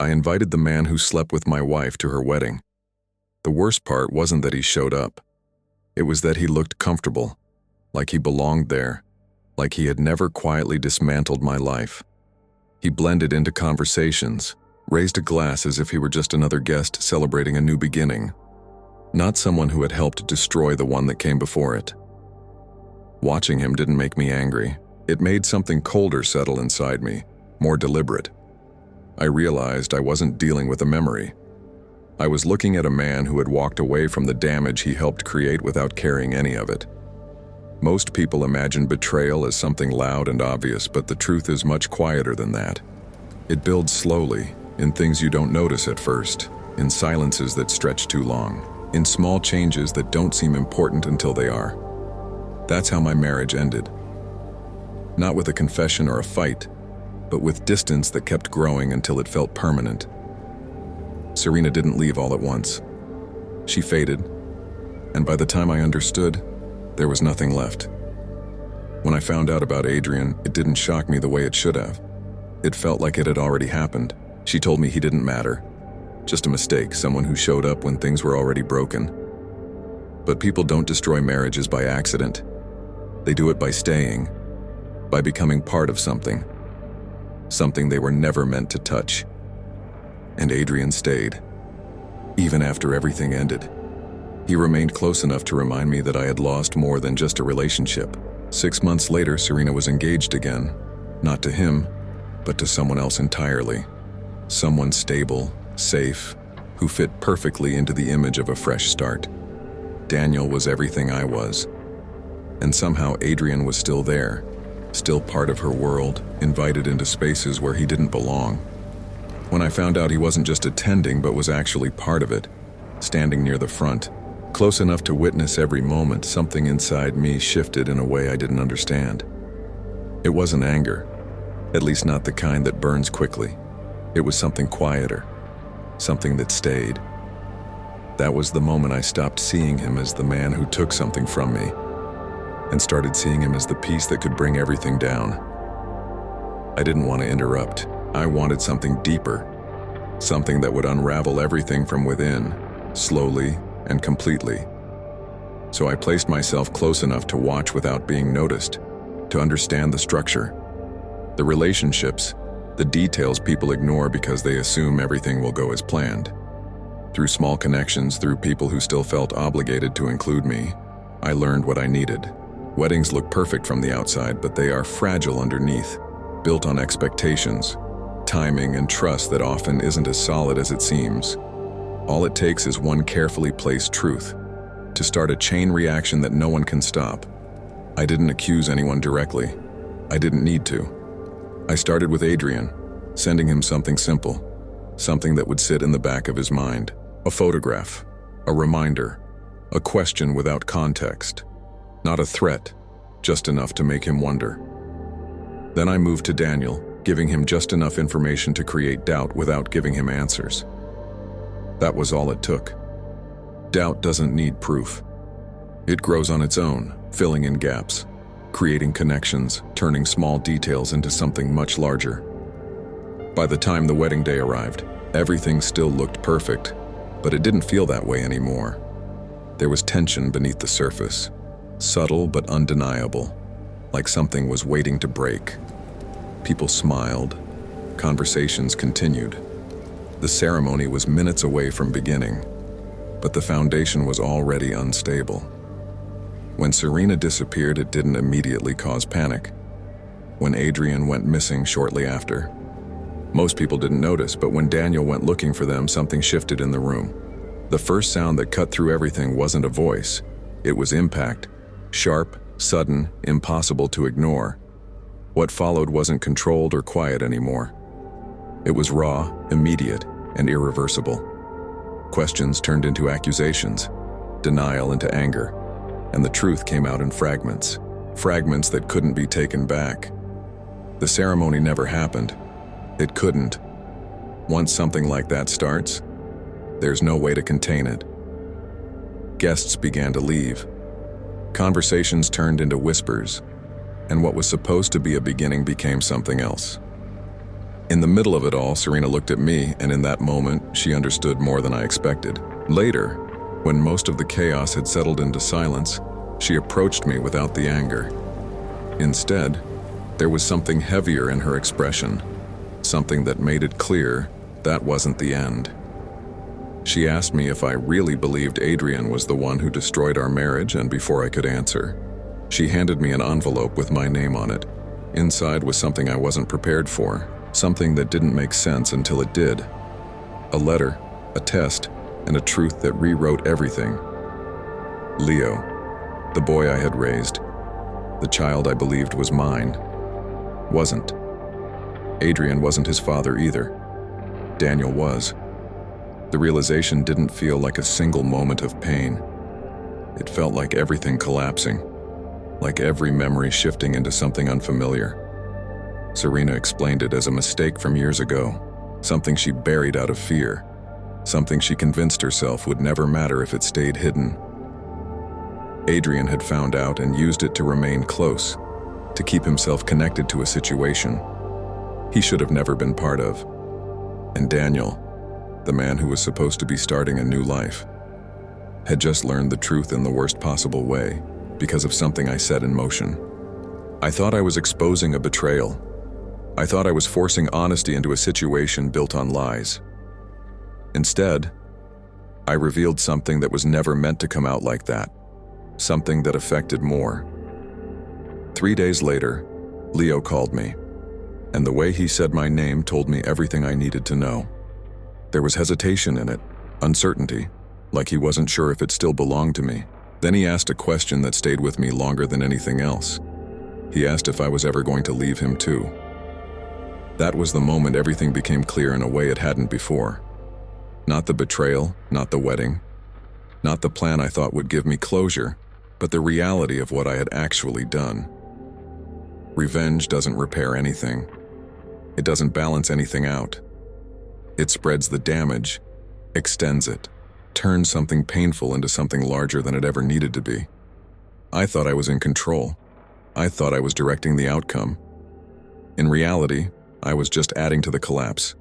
I invited the man who slept with my wife to her wedding. The worst part wasn't that he showed up. It was that he looked comfortable, like he belonged there, like he had never quietly dismantled my life. He blended into conversations, raised a glass as if he were just another guest celebrating a new beginning, not someone who had helped destroy the one that came before it. Watching him didn't make me angry. It made something colder settle inside me, more deliberate. I realized I wasn't dealing with a memory. I was looking at a man who had walked away from the damage he helped create without carrying any of it. Most people imagine betrayal as something loud and obvious, but the truth is much quieter than that. It builds slowly, in things you don't notice at first, in silences that stretch too long, in small changes that don't seem important until they are. That's how my marriage ended. Not with a confession or a fight, but with distance that kept growing until it felt permanent. Serena didn't leave all at once. She faded, and by the time I understood, there was nothing left. When I found out about Adrian, it didn't shock me the way it should have. It felt like it had already happened. She told me he didn't matter. Just a mistake, someone who showed up when things were already broken. But people don't destroy marriages by accident. They do it by staying, by becoming part of something they were never meant to touch. And Adrian stayed, even after everything ended. He remained close enough to remind me that I had lost more than just a relationship. 6 months later, Serena was engaged again, not to him, but to someone else entirely. Someone stable, safe, who fit perfectly into the image of a fresh start. Daniel was everything I was. And somehow Adrian was still there, still part of her world, invited into spaces where he didn't belong. When I found out he wasn't just attending but was actually part of it, standing near the front, close enough to witness every moment, something inside me shifted in a way I didn't understand. It wasn't anger, at least not the kind that burns quickly. It was something quieter, something that stayed. That was the moment I stopped seeing him as the man who took something from me, and started seeing him as the piece that could bring everything down. I didn't want to interrupt. I wanted something deeper, something that would unravel everything from within, slowly and completely. So I placed myself close enough to watch without being noticed, to understand the structure, the relationships, the details people ignore because they assume everything will go as planned. Through small connections, through people who still felt obligated to include me, I learned what I needed. Weddings look perfect from the outside, but they are fragile underneath, built on expectations, timing, and trust that often isn't as solid as it seems. All it takes is one carefully placed truth to start a chain reaction that no one can stop. I didn't accuse anyone directly. I didn't need to. I started with Adrian, sending him something simple, something that would sit in the back of his mind. A photograph, a reminder, a question without context. Not a threat, just enough to make him wonder. Then I moved to Daniel, giving him just enough information to create doubt without giving him answers. That was all it took. Doubt doesn't need proof. It grows on its own, filling in gaps, creating connections, turning small details into something much larger. By the time the wedding day arrived, everything still looked perfect, but it didn't feel that way anymore. There was tension beneath the surface, subtle but undeniable, like something was waiting to break. People smiled. Conversations continued. The ceremony was minutes away from beginning, but the foundation was already unstable. When Serena disappeared, it didn't immediately cause panic. When Adrian went missing shortly after, most people didn't notice, but when Daniel went looking for them, something shifted in the room. The first sound that cut through everything wasn't a voice. It was impact. Sharp, sudden, impossible to ignore. What followed wasn't controlled or quiet anymore. It was raw, immediate, and irreversible. Questions turned into accusations, denial into anger, and the truth came out in fragments that couldn't be taken back. The ceremony never happened. It couldn't. Once something like that starts, there's no way to contain it. Guests began to leave. Conversations turned into whispers, and what was supposed to be a beginning became something else. In the middle of it all, Serena looked at me, and in that moment, she understood more than I expected. Later, when most of the chaos had settled into silence, she approached me without the anger. Instead, there was something heavier in her expression, something that made it clear that wasn't the end. She asked me if I really believed Adrian was the one who destroyed our marriage, and before I could answer, she handed me an envelope with my name on it. Inside was something I wasn't prepared for, something that didn't make sense until it did. A letter, a test, and a truth that rewrote everything. Leo, the boy I had raised, the child I believed was mine, wasn't. Adrian wasn't his father either. Daniel was. The realization didn't feel like a single moment of pain. It felt like everything collapsing, like every memory shifting into something unfamiliar. Serena explained it as a mistake from years ago, something she buried out of fear, something she convinced herself would never matter if it stayed hidden. Adrian had found out and used it to remain close, to keep himself connected to a situation he should have never been part of. And Daniel, the man who was supposed to be starting a new life, had just learned the truth in the worst possible way because of something I set in motion. I thought I was exposing a betrayal. I thought I was forcing honesty into a situation built on lies. Instead, I revealed something that was never meant to come out like that, something that affected more. 3 days later, Leo called me, and the way he said my name told me everything I needed to know. There was hesitation in it, uncertainty, like he wasn't sure if it still belonged to me. Then he asked a question that stayed with me longer than anything else. He asked if I was ever going to leave him too. That was the moment everything became clear in a way it hadn't before. Not the betrayal, not the wedding, not the plan I thought would give me closure, but the reality of what I had actually done. Revenge doesn't repair anything. It doesn't balance anything out. It spreads the damage, extends it, turns something painful into something larger than it ever needed to be. I thought I was in control. I thought I was directing the outcome. In reality, I was just adding to the collapse.